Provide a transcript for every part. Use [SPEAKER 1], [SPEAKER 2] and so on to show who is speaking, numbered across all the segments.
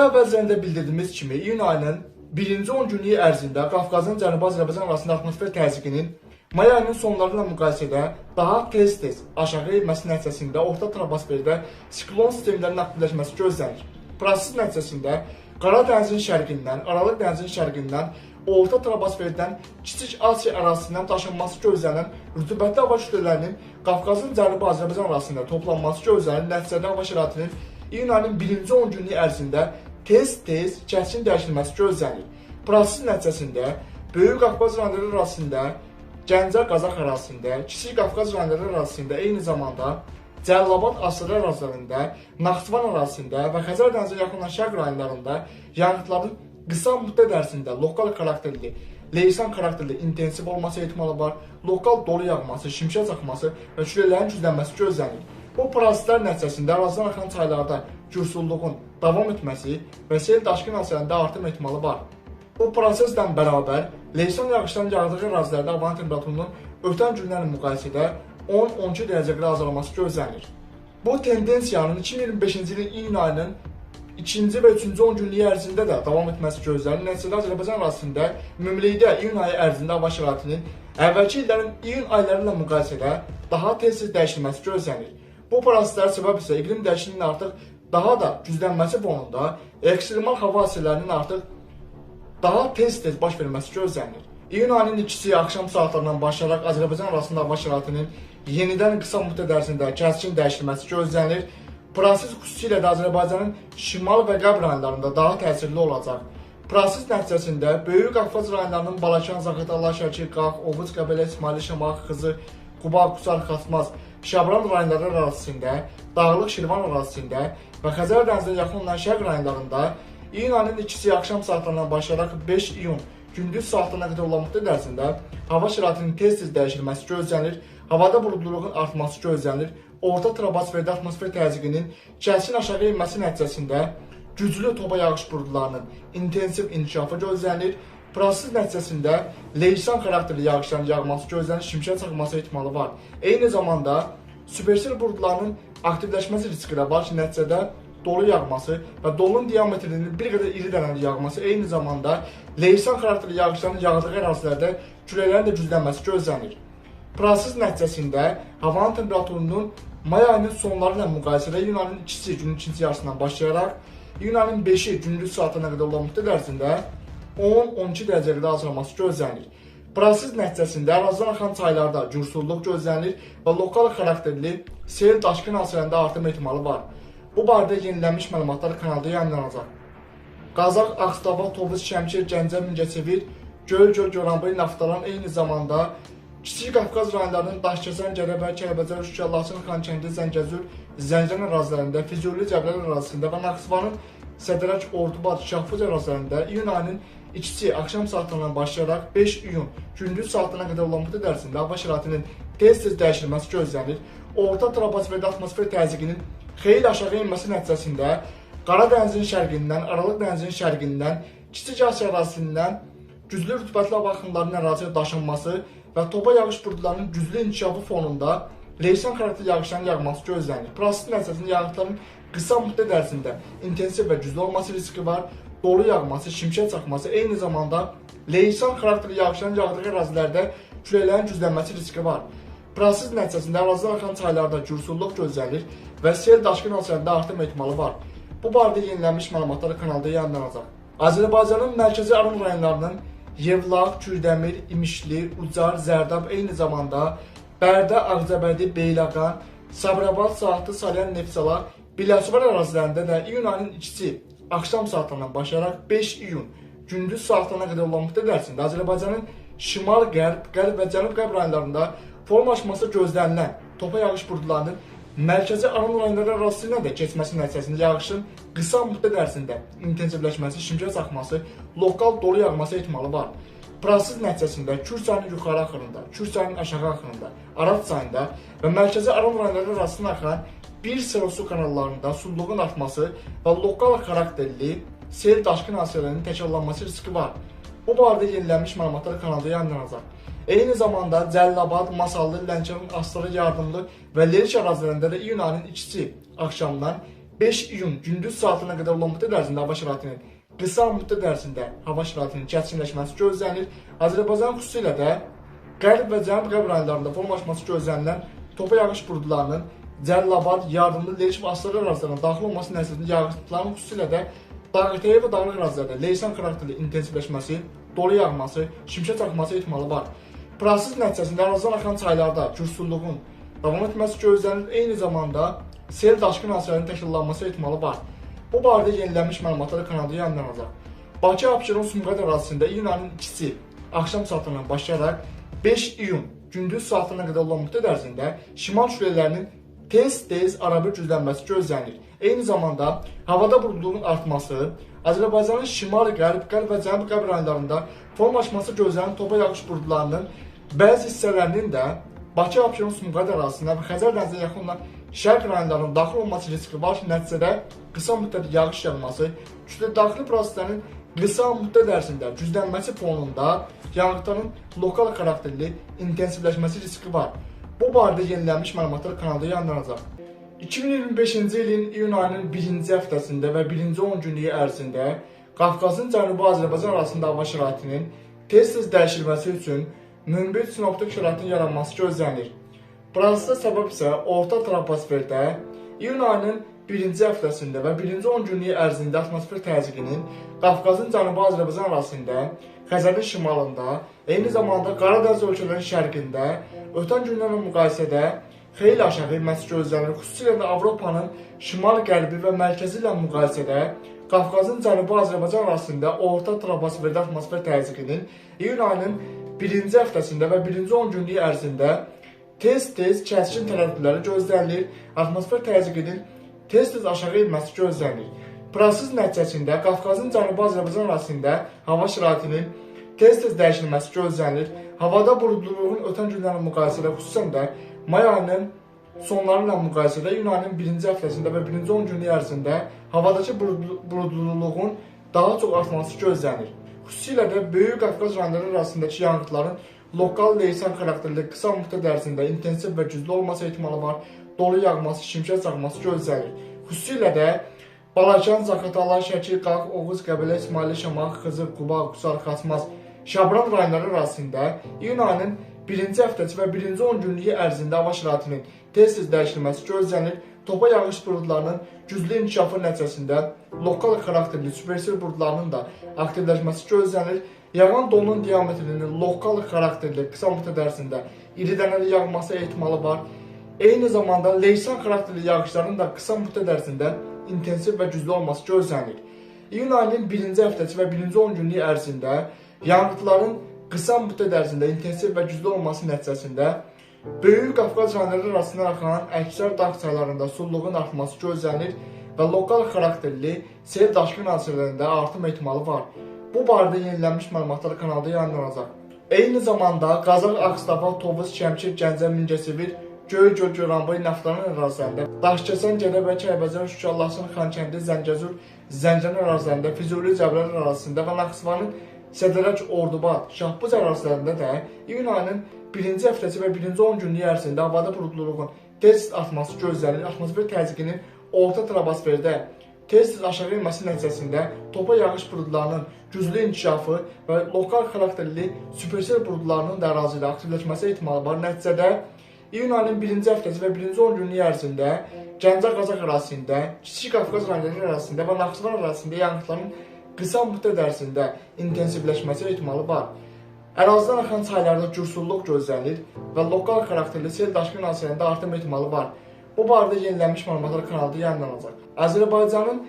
[SPEAKER 1] əvvəlcəndə bildirdiyimiz kimi iyun ayının birinci 10 günlük ərzində Qafqazın Cənubi Azərbaycan arasında atmosfer təzyiqinin may ayının sonları ilə müqayisədə daha tez-tez aşağı enməsi nəticəsində orta troposferdə siklon sistemlərinin aktivləşməsi gözlənir. Proses nəticəsində Qara dənizin şərqindən, Aralıq dənizin şərqindən, orta troposferdən Kiçik Asiya ərazisindən daşınması gözlənilən rütubətli hava kütlələrinin Qafqazın Cənubi Azərbaycan arasında toplanması gözlənilən nəticədə hava şəraitinin iyun ayının birinci 10 günlük ərzində tez-tez kəskin dəyişilməsi gözlənir. Proses nəticəsində Böyük Qafqaz rayonları arasında, Gəncə Qazax ərazisində, Kiçik Qafqaz rayonları arasında, eyni zamanda Cəlilabad Astara ərazilərində, Naxçıvan ərazisində və Xəzər dənizə yaxınlayan şərq rayonlarında yağıntıların qısa müddət ərzində lokal xarakterli, leysan xarakterli intensiv olması ehtimalı var, lokal dolu yağması, şimşək çaxması və küləklərin güclənməsi gözlənir. Bu proseslər nəticəsində ərazidən axan çaylarda gürsulluğun davam etməsi və sel daşqın hadisələrində artım ehtimalı var. Bu proseslə bərabər leysan yağışların yağdığı ərazilərdə havanın temperaturunun ötən günlərlə müqayisədə 10-12 dərəcə qədər azalması gözlənir. Bu tendensiyanın 2025-ci ilin iyun ayının 2-ci və 3-cü 10 günlük ərzində də davam etməsi gözlənir. Nəticədə Azərbaycan ərazisində ümumilikdə iyun ayı ərzində hava şəraitinin əvvəlki illərin iyun ayları ilə müqayisədə daha tez-tez dəyişilməsi gözlənir. Bu proseslər səbəb isə iqlim dəyişikliyinin artıq daha da güclənməsi fonunda ekstremal hava hadisələrinin artıq daha tez-tez baş verməsi gözlənir. İyun ayının ikisi axşam saatlarından başlayaraq Azərbaycan arasında hava şəraitinin yenidən qısa müddət ərzində kəskin dəyişilməsi gözlənir. Proses xüsusilə də Azərbaycanın şimal və qərb rayonlarında daha təsirli olacaq. Proses nəticəsində Böyük Qafqaz rayonlarının Balakən, Zaqatala, Şəki, Qax, Oğuz, Qəbələ, İsmaili, Şamaxı, Xızı, Quba, Qusar, Xasmaz, Şabran rayonları ərazisində, Dağlıq Şirvan ərazisində və Xəzər dənizinə yaxın olan şərq rayonlarında iyun ayının ikisi axşam saatlarından başlayaraq 5 iyun gündüz saatlarına qədər olan müddət ərzində hava şəraitinin tez-tez dəyişilməsi gözlənir, havada buludluluğun artması gözlənir, orta troposferdə atmosfer təzyiqinin kəskin aşağı enməsi nəticəsində güclü topa yağış buludlarının intensiv inkişafı gözlənir. Proses nəticəsində leysan xarakterli yağışların yağması gözlənir, şimşək çaxması ehtimalı var. Eyni zamanda supersel buludlarının aktivləşməsi riski də var ki, nəticədə dolu yağması və dolunun diametrinin bir qədər iri dənəli yağması, eyni zamanda leysan xarakterli yağışların yağdığı ərazilərdə küləklərin də güclənməsi gözlənir. Proses nəticəsində havanın temperaturunun may ayının sonları ilə müqayisədə iyun ayının ikisi günün ikinci yarısından başlayaraq iyun ayının 5-i gündüz saatlarına qədər olan müddət ərzində 10-12 dərəcə qədər azalması gözlənir. Proses nəticəsində ərazidən axan çaylarda gürsulluq gözlənir və lokal xarakterli sel daşqın hadisələrində artım ehtimalı var. Bu barədə yenilənmiş məlumatlar kanalda yayınlanacaq. Qazax, Ağstafa, Tovuz, Şəmkir, Gəncə, Mingəçevir, Göl, Goranboy, Naftalan, eyni zamanda Kiçik Qafqaz rayonlarının Daşkəsən, Gədəbəy, Kəlbəcər, Şuşa, Laçın, Xankəndi, Zəngəzur, Zəncən ərazilərində, Füzuli, Cəbrayıl ərazisində və Naxçıvanın Sədərək, Ordubad, Şahfuc ərazilərində iyun ayının ikisi axşam saatlarından başlayaraq 5 iyun gündüz saatlarına qədər olan müddət ərzində hava şəraitinin tez-tez dəyişilməsi gözlənir. Orta troposferdə atmosfer təzyiqinin xeyli aşağı enməsi nəticəsində Qara dənizin şərqindən, Aralıq dənizin şərqindən, Kiçik Asiya ərazisindən güclü rütubətli hava axınlarının əraziyə daşınması və topa yağış buludlarının güclü inkişafı fonunda leysan xarakterli yağışların yağması gözlənir. Proses nəticəsində yağıntıların qısa müddət ərzində intensiv və güclü olması riski var, dolu yağması, şimşək çaxması, eyni zamanda leysan xarakterli yağışların yağdığı ərazilərdə küləklərin güclənməsi riski var. Proses nəticəsində ərazidən axan çaylarda gürsulluq gözlənilir və sel daşqın hadisələrində artım ehtimalı var. Bu barədə yenilənmiş məlumatlar kanalda yayınlanacaq. Azərbaycanın mərkəzi Aran rayonlarının Yevlax, Kürdəmir, İmişli, Ucar, Zərdab, eyni zamanda Bərdə, Ağcabədi, Beyləqan, Sabirabad, Saatlı, Salyan, Neftçala, Biləsuvar ərazilərində də iyun ayının ikisi axşam saatlarından başlayaraq 5 iyun gündüz saatlarına qədər olan müddət ərzində Azərbaycanın şimal, qərb və cənub-qərb rayonlarında formalaşması gözlənilən topa yağış buludlarının mərkəzi Aran rayonları ərazisindən də keçməsi nəticəsində yağışın qısa müddət ərzində intensivləşməsi, şimşək çaxması, lokal dolu yağması ehtimalı var. Proses nəticəsində Kür çayının yuxarı axırında, Kür çayının aşağı axırında, Arat çayında və mərkəzi Aran rayonları arasında axan bir sıra su kanallarında sululuğun artması və lokal xarakterli sel daşqın hadisələrinin təkrarlanması riski var. Bu barədə yenilənmiş məlumatlar kanalda yayınlanacaq. Eyni zamanda Cəlilabad, Masallı, Lənkəran, Astara, Yardımlı və Lerik ərazilərində də iyun ayının ikisi axşamdan 5 iyun gündüz saatına qədər olan müddət ərzində hava şəraitinin qısa müddət ərzində hava şəraitinin kəskinləşməsi gözlənilir. Azərbaycan xüsusilə də qərb və cənub-qərb rayonlarında formalaşması gözlənilən topa yağış buludlarının Cəlilabad, Yardımlı, Leş və Astara ərazilərinə daxil olması nəticəsində yağışların xüsusilə də dağ-təyi və dağlıq ərazilərdə leysan xarakterli intensivləşməsi, dolu yağması, şimşək çaxması ehtimalı var. Proses nəticəsində ərazidən axan çaylarda gürsulluğun davam etməsi gözlənilir. Eyni zamanda sel daşqın hadisələrinin təkrarlanması ehtimalı var. Bu barədə yenilənmiş məlumatlar kanalda yayımlanacaq. Bakı-Abşeron Sumqayıt ərazisində iyun ayının 2-si axşam saatlarından başlayaraq 5 iyun gündüz saatlarına qədər olan müddət ərzində şimal külələrinin tez-tez arabir güclənməsi gözlənilir. Eyni zamanda havada buludluğun artması, Azərbaycanın şimal-qərb, qərb və cənub-qərb rayonlarında formalaşması gözlənilən topa yağış buludlarının bəzi hissələrinin də Bakı-Abşeron Sumqayıt ərazisində və Xəzər dənizinə yaxın olan şərq rayonlarının daxil olması riski var ki, nəticədə qısa müddət yağış yağması, kütlə daxili proseslərin qısa müddət ərzində güclənməsi fonunda yağıntıların lokal xarakterli intensivləşməsi riski var. Bu barədə yenilənmiş məlumatlar kanalda yayımlanacaq. 2025-ci ilin iyun ayının 1-ci həftəsində və 1-ci 10 günlük ərzində Qafqazın Cənubi Azərbaycan arasında hava şəraitinin tez-tez dəyişilməsi üçün münbit sinoptik şəraitin yaranması gözlənilir. Prosesə səbəb isə orta troposferdə iyun ayının 1-ci həftəsində və 1-ci 10 günlük ərzində atmosfer təzyiqinin Qafqazın Cənubi Azərbaycan arasında, Xəzərin şimalında, eyni zamanda Qaradəniz ölkələrinin şərqində ötən günlərlə müqayisədə xeyli aşağı inməsi gözlənilir. Xüsusilə də Avropanın şimal-qərbi və mərkəzi ilə müqayisədə Qafqazın Cənubi Azərbaycan arasında orta troposferdə atmosfer təzyiqinin iyun ayının 1-ci həftəsində və 1-ci 10 günlük ərzində tez-tez kəskin tərəddüdləri gözlənilir. Atmosfer təzyiqinin tez-tez aşağı inməsi gözlənilir. Proses nəticəsində Qafqazın Cənubi Azərbaycan arasında hava şəraitinin tez-tez dəyişilməsi gözlənilir. Havada buludluluğun ötən günlərlə müqayisədə, xüsusən də may ayının sonları ilə müqayisədə iyun ayının 1-ci həftəsində və 1-ci 10 günlük ərzində havadakı buludluluğun daha çox artması gözlənilir. Xüsusilə də Böyük Qafqaz rayonları arasındakı yağıntıların lokal leysan xarakterli qısa müddət ərzində intensiv və güclü olması ehtimalı var. Dolu yağması, şimşək çaxması gözlənilir. Xüsusilə də Balakan, Zaqatala, Şəki, Qax, Oğuz, Qəbələ, İsmaili, Şamaxı, Xızır, Quba, Qusar, Xaçmaz, Şabran rayonları arasında iyun ayının 1-ci həftəsi və 1-ci 10 günlük ərzində hava şəraitinin tez-tez dəyişilməsi gözlənilir. Topa yağış buludlarının güclü inkişafı nəticəsində lokal xarakterli supersel buludlarının da aktivləşməsi gözlənilir. Yağan dolunun diametrinin lokal xarakterli qısa müddət ərzində iri dənəli yağması ehtimalı var. Eyni zamanda leysan xarakterli yağışların da qısa müddət ərzində intensiv və güclü olması gözlənilir. İyun ayının 1-ci həftəsi və 1-ci 10 günlük ərzində yağıntıların qısa müddət ərzində intensiv və güclü olması nəticəsində Böyük Qafqaz rayonları arasında axan əksər dağ çaylarında sulluğun artması gözlənilir və lokal xarakterli sel daşqın hadisələrində artım ehtimalı var. Bu barədə yenilənmiş məlumatlar kanalda yayımlanacaq. Eyni zamanda Qazax, Ağstafa, Tovuz, Şəmkir, Gəncə, Mingəçevir, Göygöl, Goranboy, Naftalan ərazilərində, Daşkəsən, Gədəbəy, Kəlbəcər, Şuşa, Laçın, Xankəndi, Zəngəzur, Zəncən ərazilərində, Füzuli, Cəbrayıl ərazisində və Naxçıvanın Sədərək, Ordubad, Şahbuz ərazilərində də iyun ayının 1-ci həftəsi və 1-ci 10 günlük ərzində havada buludluluğun tez artması gözlənilir. Atmosfer təzyiqinin orta troposferdə tez-tez aşağı inməsi nəticəsində topa yağış buludlarının güclü inkişafı və lokal xarakterli supersel buludlarının da ərazidə aktivləşməsi ehtimalı var. Nəticədə iyun ayının 1-ci həftəsi və 1-ci 10 günlük ərzində Gəncə-Qazax ərazisində, Kiçik Qafqaz rayonları arasında və Naxçıvan arasında yağıntıların qısa müddət ərzində intensivləşməsi ehtimalı var. Ərazidən axan çaylarda gürsulluq gözlənilir və lokal xarakterli sel daşqın hadisələrində artım ehtimalı var. Bu barədə yenilənmiş məlumatlar kanalda yayımlanacaq. Azərbaycanın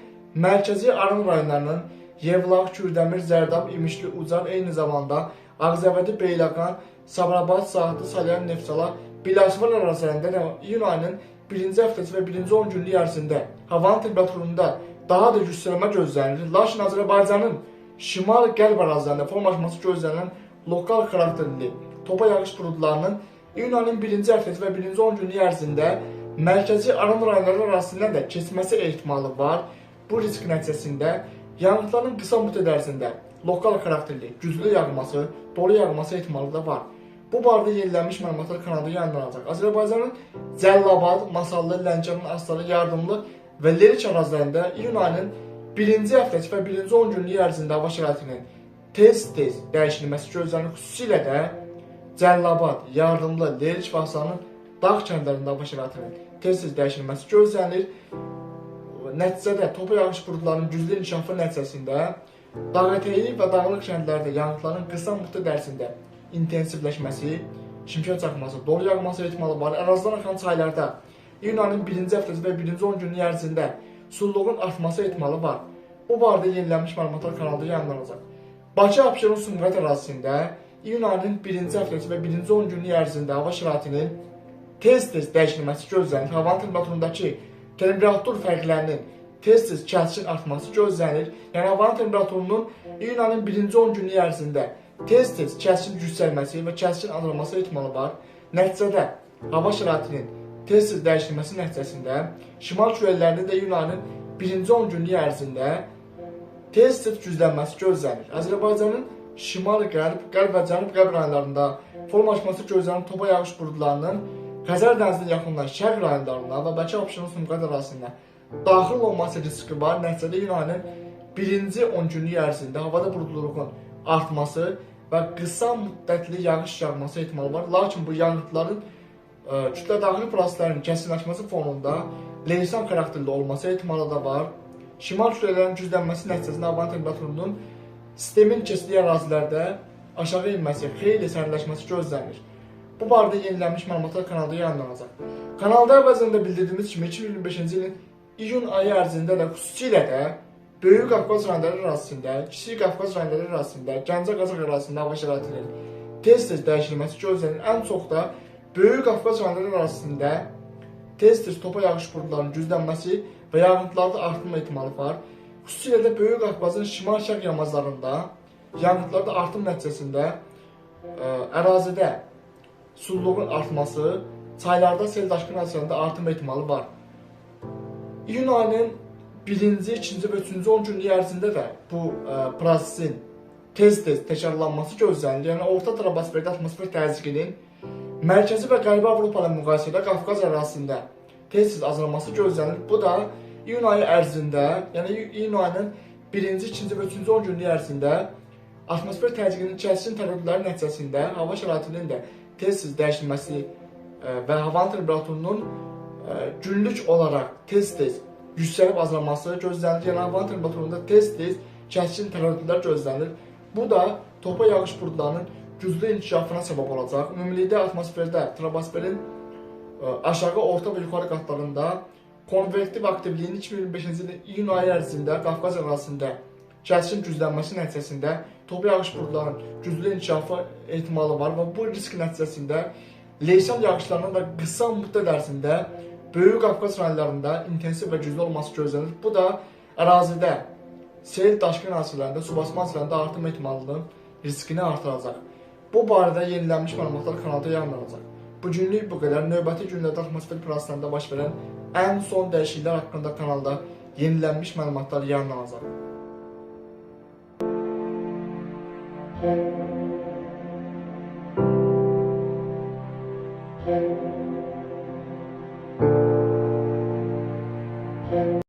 [SPEAKER 1] mərkəzi Aran rayonlarının Yevlax, Kürdəmir, Zərdab, İmişli, Ucar, eyni zamanda Ağzəbədi, Beyləqan, Sabirabad, Saatlı, Salyan, Neftçala, Biləsuvar ərazilərində də iyun ayının 1-ci həftəsi və 1-ci 10 günlük ərzində havanın temperaturunda daha da yüksəlmə gözlənilir. Lakin Azərbaycanın şimal-qərb ərazilərində formalaşması gözlənilən lokal xarakterli topa yağış buludlarının iyun ayının 1-ci həftəsi və 1-ci 10 günlük ərzində mərkəzi Aran rayonları arasında da keçməsi ehtimalı var. Bu risk nəticəsində yağıntıların qısa müddət ərzində lokal xarakterli güclü yağması, dolu yağması ehtimalı da var. Bu barədə yenilənmiş məlumatlar kanalda yayımlanacaq. Azərbaycanın Cəlilabad, Masallı, Lənkəran, Astara, Yardımlı və Leriç ərazilərində iyun ayının 1-ci həftəsi və 1-ci 10 günlük ərzində hava şəraitinin tez-tez dəyişilməsi gözlənilir. Xüsusilə də Cəlilabad, Yardımlı, Leriç və Hasanın dağ kəndlərində hava şəraitinin tez-tez dəyişilməsi gözlənilir. Nəticədə topa yağış buludlarının güclü inkişafı nəticəsində dağətəyi və dağlıq kəndlərdə yağıntıların qısa müddət ərzində intensivləşməsi, şimşək çaxması, dolu yağması ehtimalı var. Ərazidən axan çaylarda iyun ayının 1-ci həftəsi və 1-ci 10 günlük ərzində sululuğun artması ehtimalı var. Bu barədə yenilənmiş məlumatlar kanalda yayımlanacaq. Bakı, Abşeron, Sumqayıt ərazisində iyun ayının 1-ci həftəsi və 1-ci 10 günlük ərzində hava şəraitinin tez-tez dəyişilməsi gözlənilir. Havanın temperaturundakı temperatur fərqlərinin tez-tez kəskin artması gözlənilir. Yəni havanın temperaturunun iyun ayının 1-ci 10 günlük ərzində tez-tez kəskin yüksəlməsi və kəskin azalması ehtimalı var. Nəticədə hava şəraitinin tez-tez dəyişilməsi nəticəsində şimal küləklərində də iyun ayının 1-ci 10 günlük ərzində tez-tez güclənməsi gözlənilir. Azərbaycanın şimal, qərb və cənub-qərb rayonlarında formalaşması gözlənilən topa yağış buludlarının Xəzər dənizinin yaxınlaş şərq rayonlarına və Bakı, Abşeron, Sumqayıt ərazisində daxil olması riski var. Nəticədə iyun ayının 1-ci 10 günlük ərzində havada buludluluğun artması və qısa müddətli yağış yağması ehtimalı var. Lakin bu yağıntıların kütlə daxili proseslərin kəskinləşməsi fonunda leysan xarakterli olması ehtimalı da var. Şimal küləklərinin güclənməsi nəticəsində havanın temperaturunun sistemin keçdiyi ərazilərdə aşağı inməsi, xeyli sərinləşməsi gözlənilir. Bu barədə yenilənmiş məlumatlar kanalda yayımlanacaq. Kanalda əvvəlcədən də bildirdiyimiz kimi 2025-ci ilin iyun ayı ərzində də xüsusilə də Böyük Qafqaz rayonları ərazisində, Kiçik Qafqaz rayonları ərazisində, Gəncə Qazax ərazisində hava şəraitinin tez-tez dəyişilməsi gözlənilir. Ən çox da Böyük Qafqaz rayonları ərazisində tez-tez topa yağış buludlarının güclənməsi və yağıntılarda artım ehtimalı var. Xüsusilə də Böyük Qafqazın şimal-şərq yamaclarında yağıntılarda artım nəticəsində ərazidə sululuğun artması, çaylarda sel daşqını nəticəsində artım ehtimalı var. İyun ayının 1-ci, 2-ci və 3-cü 10 günlük ərzində də bu prosesin tez-tez təkrarlanması gözlənilir. Yəni orta troposferdə atmosfer təzyiqinin mərkəzi və qərbi Avropa ilə müqayisədə Qafqaz ərazisində tez-tez azalması gözlənilir. Bu da iyun ayı ərzində, yəni iyun ayının 1-ci, 2-ci və 3-cü 10 günlük ərzində atmosfer təzyiqinin kəskin təbəllüdləri nəticəsində hava şəraitinin də tez-tez dəyişilməsi və havanın temperaturunun günlük olaraq tez-tez yüksəlib azalması gözlənilir. Yəni havanın temperaturunda tez-tez kəskin təbəllüdlər gözlənilir. Bu da topa yağış buludlarının güclü inkişafına səbəb olacaq. Ümumilikdə atmosferdə troposferin aşağı, orta və yuxarı qatlarında konvektiv aktivliyin 2025-ci ilin iyun ayı ərzində Qafqaz ərazisində kəskin güclənməsi nəticəsində topa yağış buludlarının güclü inkişafı ehtimalı var və bu risk nəticəsində leysan yağışlarının da qısa müddət ərzində Böyük Qafqaz rayonlarında intensiv və güclü olması gözlənilir. Bu da ərazidə sel daşqın hadisələrində, su basma hadisələrində artım ehtimalının riskini artıracaq. Bu barədə yenilənmiş məlumatlar kanalda yayımlanacaq. Bu günlük bu qədər. Növbəti günlərdə atmosfer proseslərində baş verən ən son dəyişikliklər haqqında kanalda yenilənmiş məlumatlar yayımlanacaq.